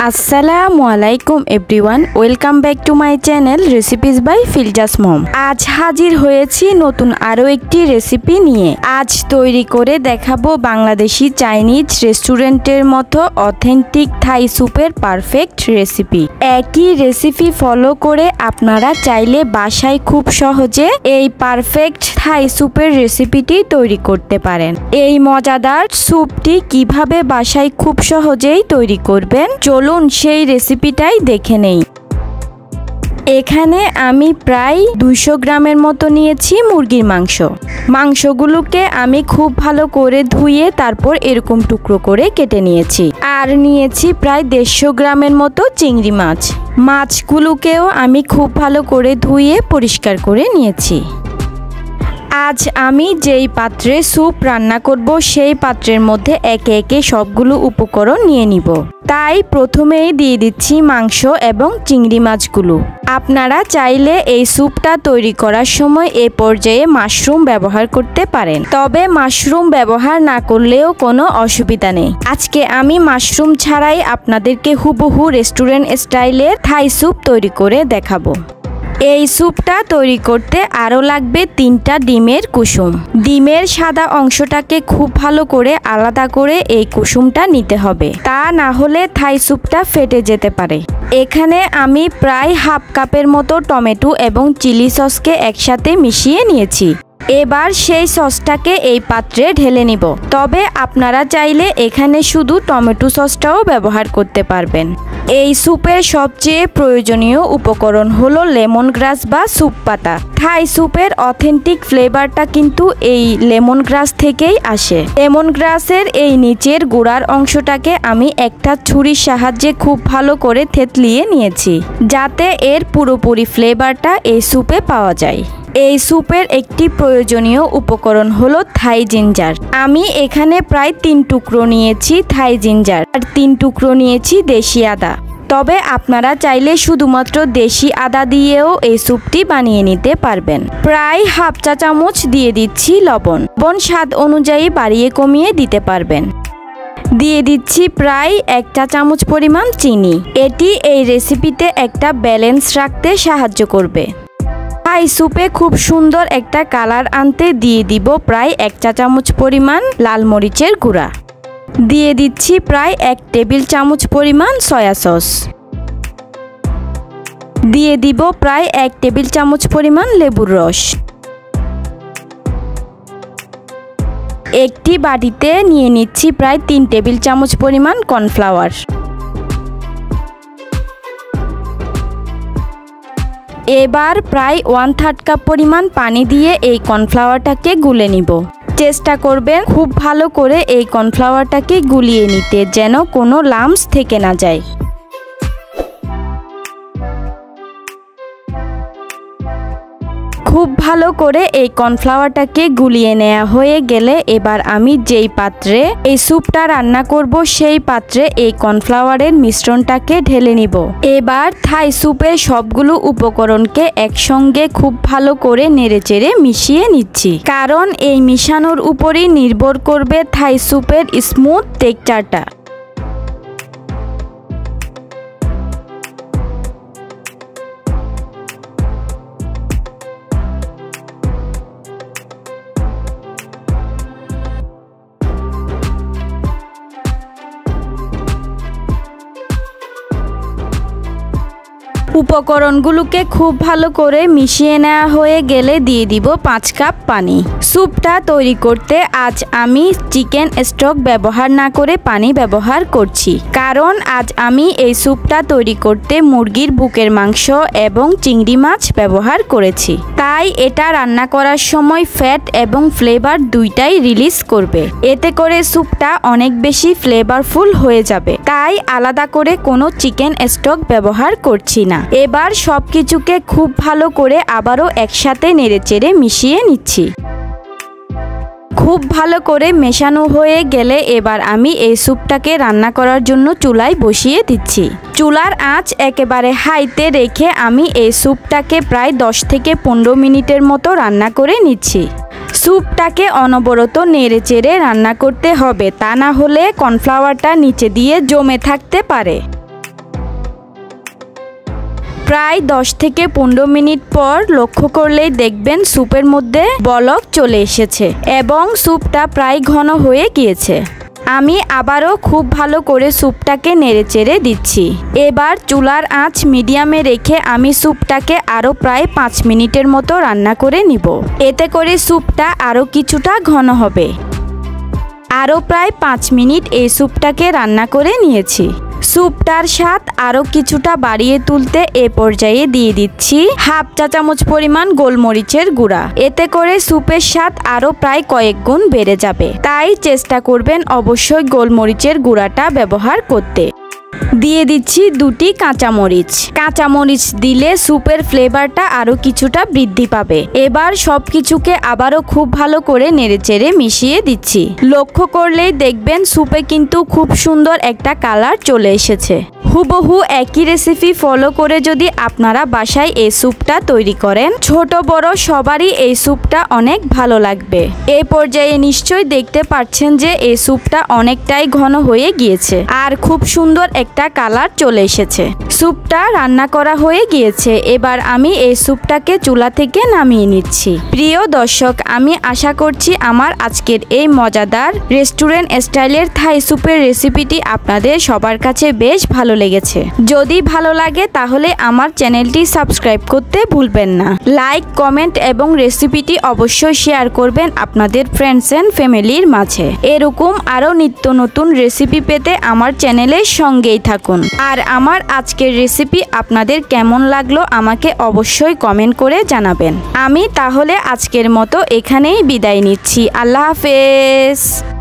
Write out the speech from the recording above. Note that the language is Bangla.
আসসালামু আলাইকুম everyone, welcome back to my channel recipes by Filza's mom. আজ হাজির হয়েছি নতুন আরও একটি রেসিপি নিয়ে। আজ তৈরি করে দেখাবো বাংলাদেশি চাইনিজ রেস্টুরেন্টের মতো অথেন্টিক থাই স্যুপের পারফেক্ট রেসিপি। একই রেসিপি ফলো করে আপনারা চাইলে বাসায় খুব সহজে এই পারফেক্ট থাই স্যুপের রেসিপিটি তৈরি করতে পারেন। এই মজাদার স্যুপটি কিভাবে বাসায় খুব সহজেই তৈরি করবেন, চলুন সেই রেসিপিটাই দেখে নেই। এখানে আমি প্রায় 200 গ্রামের মতো নিয়েছি মুরগির মাংস। মাংসগুলোকে আমি খুব ভালো করে ধুয়ে তারপর এরকম টুকরো করে কেটে নিয়েছি। আর নিয়েছি প্রায় 150 গ্রামের মতো চিংড়ি মাছ। মাছগুলোকেও আমি খুব ভালো করে ধুয়ে পরিষ্কার করে নিয়েছি। আজ আমি যেই পাত্রে স্যুপ রান্না করব সেই পাত্রের মধ্যে একে একে সবগুলো উপকরণ নিয়ে নিব। তাই প্রথমেই দিয়ে দিচ্ছি মাংস এবং চিংড়ি মাছগুলো। আপনারা চাইলে এই স্যুপটা তৈরি করার সময় এই পর্যায়ে মাশরুম ব্যবহার করতে পারেন, তবে মাশরুম ব্যবহার না করলেও কোনো অসুবিধা নেই। আজকে আমি মাশরুম ছাড়াই আপনাদেরকে হুবহু রেস্টুরেন্ট স্টাইলের থাই স্যুপ তৈরি করে দেখাবো। এই স্যুপটা তৈরি করতে আরও লাগবে 3টা ডিমের কুসুম। ডিমের সাদা অংশটাকে খুব ভালো করে আলাদা করে এই কুসুমটা নিতে হবে, তা না হলে থাই স্যুপটা ফেটে যেতে পারে। এখানে আমি প্রায় হাফ কাপের মতো টমেটো এবং চিলি সসকে একসাথে মিশিয়ে নিয়েছি। এবার সেই সসটাকে এই পাত্রে ঢেলে নিব, তবে আপনারা চাইলে এখানে শুধু টমেটো সসটাও ব্যবহার করতে পারবেন। এই স্যুপের সবচেয়ে প্রয়োজনীয় উপকরণ হলো লেমন গ্রাস বা স্যুপ পাতা। থাই স্যুপের অথেন্টিক ফ্লেভারটা কিন্তু এই লেমন গ্রাস থেকেই আসে। লেমন গ্রাসের এই নিচের গোড়ার অংশটাকে আমি একটা ছুরির সাহায্যে খুব ভালো করে থেতলিয়ে নিয়েছি, যাতে এর পুরোপুরি ফ্লেভারটা এই স্যুপে পাওয়া যায়। এই স্যুপের একটি প্রয়োজনীয় উপকরণ হলো থাই জিঞ্জার। আমি এখানে প্রায় 3 টুকরো নিয়েছি থাই জিঞ্জার, আর 3 টুকরো নিয়েছি দেশি আদা। তবে আপনারা চাইলে শুধুমাত্র দেশি আদা দিয়েও এই স্যুপটি বানিয়ে নিতে পারবেন। প্রায় হাফ চা চামচ দিয়ে দিচ্ছি লবণ। লবণ স্বাদ অনুযায়ী বাড়িয়ে কমিয়ে দিতে পারবেন। দিয়ে দিচ্ছি প্রায় 1 চা চামচ পরিমাণ চিনি। এটি এই রেসিপিতে একটা ব্যালেন্স রাখতে সাহায্য করবে। থাই স্যুপে খুব সুন্দর একটা কালার আনতে দিয়ে দিব প্রায় 1 চা চামচ পরিমাণ লাল মরিচের গুঁড়া। দিয়ে দিচ্ছি প্রায় 1 টেবিল চামচ পরিমাণ সয়া সস। দিয়ে দিব প্রায় 1 টেবিল চামচ পরিমাণ লেবুর রস। একটি বাটিতে নিয়ে নিচ্ছি প্রায় 3 টেবিল চামচ পরিমাণ কর্নফ্লাওয়ার। এবার প্রায় 1/3 কাপ পরিমাণ পানি দিয়ে এই কর্নফ্লাওয়ারটাকে গুলে নিব। চেষ্টা করবেন খুব ভালো করে এই কর্নফ্লাওয়ারটাকে গুলিয়ে নিতে, যেন কোনো লাম্পস থেকে না যায়। খুব ভালো করে এই কর্নফ্লাওয়ারটাকে গুলিয়ে নেওয়া হয়ে গেলে এবার আমি যেই পাত্রে এই স্যুপটা রান্না করব সেই পাত্রে এই কর্নফ্লাওয়ারের মিশ্রণটাকে ঢেলে নিব। এবার থাই স্যুপের সবগুলো উপকরণকে একসঙ্গে খুব ভালো করে নেড়েচেড়ে মিশিয়ে নিচ্ছি, কারণ এই মিশানোর উপরই নির্ভর করবে থাই স্যুপের স্মুথ টেক্সচারটা। উপকরণগুলোকে খুব ভালো করে মিশিয়ে নেওয়া হয়ে গেলে দিয়ে দিব 5 কাপ পানি। স্যুপটা তৈরি করতে আজ আমি চিকেন স্টক ব্যবহার না করে পানি ব্যবহার করছি, কারণ আজ আমি এই স্যুপটা তৈরি করতে মুরগির বুকের মাংস এবং চিংড়ি মাছ ব্যবহার করেছি। তাই এটা রান্না করার সময় ফ্যাট এবং ফ্লেভার দুইটাই রিলিজ করবে। এতে করে স্যুপটা অনেক বেশি ফ্লেভারফুল হয়ে যাবে। তাই আলাদা করে কোনো চিকেন স্টক ব্যবহার করছি না। এবার সবকিছুকে খুব ভালো করে আবারও একসাথে নেড়েচেড়ে মিশিয়ে নিচ্ছি। খুব ভালো করে মেশানো হয়ে গেলে এবার আমি এই স্যুপটাকে রান্না করার জন্য চুলায় বসিয়ে দিচ্ছি। চুলার আঁচ একেবারে হাইতে রেখে আমি এই স্যুপটাকে প্রায় 10 থেকে 15 মিনিটের মতো রান্না করে নিচ্ছি। স্যুপটাকে অনবরত নেড়েচেড়ে রান্না করতে হবে, তা না হলে কর্নফ্লাওয়ারটা নিচে দিয়ে জমে থাকতে পারে। প্রায় 10 থেকে 15 মিনিট পর লক্ষ্য করলেই দেখবেন স্যুপের মধ্যে বলক চলে এসেছে এবং স্যুপটা প্রায় ঘন হয়ে গিয়েছে। আমি আবারও খুব ভালো করে স্যুপটাকে নেড়েচেড়ে দিচ্ছি। এবার চুলার আঁচ মিডিয়ামে রেখে আমি স্যুপটাকে আরও প্রায় 5 মিনিটের মতো রান্না করে নিব। এতে করে স্যুপটা আরও কিছুটা ঘন হবে। আরও প্রায় 5 মিনিট এই স্যুপটাকে রান্না করে নিয়েছি। স্যুপটার স্বাদ আরও কিছুটা বাড়িয়ে তুলতে এ পর্যায়ে দিয়ে দিচ্ছি হাফ চা চামচ পরিমাণ গোলমরিচের গুঁড়া। এতে করে স্যুপের স্বাদ আরও প্রায় কয়েক গুণ বেড়ে যাবে। তাই চেষ্টা করবেন অবশ্যই গোলমরিচের গুঁড়াটা ব্যবহার করতে। দিয়ে দিচ্ছি 2টি কাঁচামরিচ। কাঁচামরিচ দিলে স্যুপের ফ্লেভারটা আরও কিছুটা বৃদ্ধি পাবে। এবার সব কিছুকে আবারও খুব ভালো করে নেড়েচেড়ে মিশিয়ে দিচ্ছি। লক্ষ্য করলেই দেখবেন স্যুপে কিন্তু খুব সুন্দর একটা কালার চলে এসেছে। হুবহু একই রেসিপি ফলো করে যদি আপনারা বাসায় এই স্যুপটা তৈরি করেন, ছোট বড় সবারই এই স্যুপটা অনেক ভালো লাগবে। এই পর্যায়ে নিশ্চয়ই দেখতে পাচ্ছেন যে এই স্যুপটা অনেকটাই ঘন হয়ে গিয়েছে আর খুব সুন্দর একটা কালার চলে এসেছে। স্যুপটা রান্না করা হয়ে গিয়েছে। এবার আমি এই স্যুপটাকে চুলা থেকে নামিয়ে নিচ্ছি। প্রিয় দর্শক, আমি আশা করছি আমার আজকের এই মজাদার রেস্টুরেন্ট স্টাইলের থাই স্যুপের রেসিপিটি আপনাদের সবার কাছে বেশ ভালো লেগেছে। যদি ভালো লাগে তাহলে আমার চ্যানেলটি সাবস্ক্রাইব করতে ভুলবেন না। লাইক, কমেন্ট এবং রেসিপিটি অবশ্যই শেয়ার করবেন আপনাদের ফ্রেন্ডস এন্ড ফ্যামিলির মাঝে। এরকম আরও নিত্য নতুন রেসিপি পেতে আমার চ্যানেলের সঙ্গেই থাকুন। আর আমার আজকের রেসিপি আপনাদের কেমন লাগলো আমাকে অবশ্যই কমেন্ট করে জানাবেন। আমি তাহলে আজকের মতো এখানেই বিদায় নিচ্ছি। আল্লাহ হাফেজ।